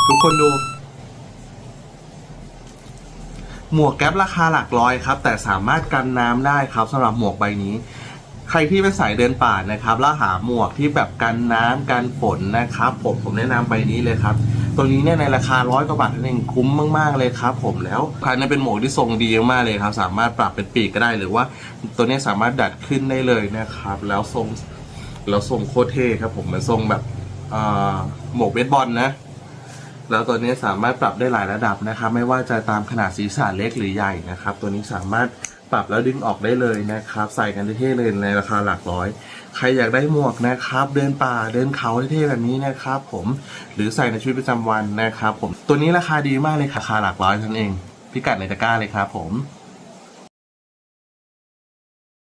ทุกคนดูหมวกแก๊ปราคาหลักร้อยครับแต่สามารถกันน้ำได้ครับสำหรับหมวกใบนี้ใครที่เป็นสายเดินป่านะครับแล้วหาหมวกที่แบบกันน้ำกันฝนนะครับผมแนะนำใบนี้เลยครับตัวนี้เนี่ยในราคา100 กว่าบาทนั่นเองคุ้มมากๆเลยครับผมแล้วภายในเป็นหมวกที่ทรงดีมากเลยครับสามารถปรับเป็นปีกก็ได้หรือว่าตัวนี้สามารถดัดขึ้นได้เลยนะครับแล้วทรงโคตรเท่ครับผมมันทรงแบบหมวกเบสบอลนะแล้วตัวนี้สามารถปรับได้หลายระดับนะครับไม่ว่าจะตามขนาดศีรษะเล็กหรือใหญ่นะครับตัวนี้สามารถปรับแล้วดึงออกได้เลยนะครับใส่กันเท่ๆเลยในราคาหลักร้อยใครอยากได้หมวกนะครับเดินป่าเดินเขาเท่ๆแบบนี้นะครับผมหรือใส่ในชีวิตประจำวันนะครับผมตัวนี้ราคาดีมากเลยราคาหลักร้อยนั่นเองพิกัดในตะกร้าเลยครับผม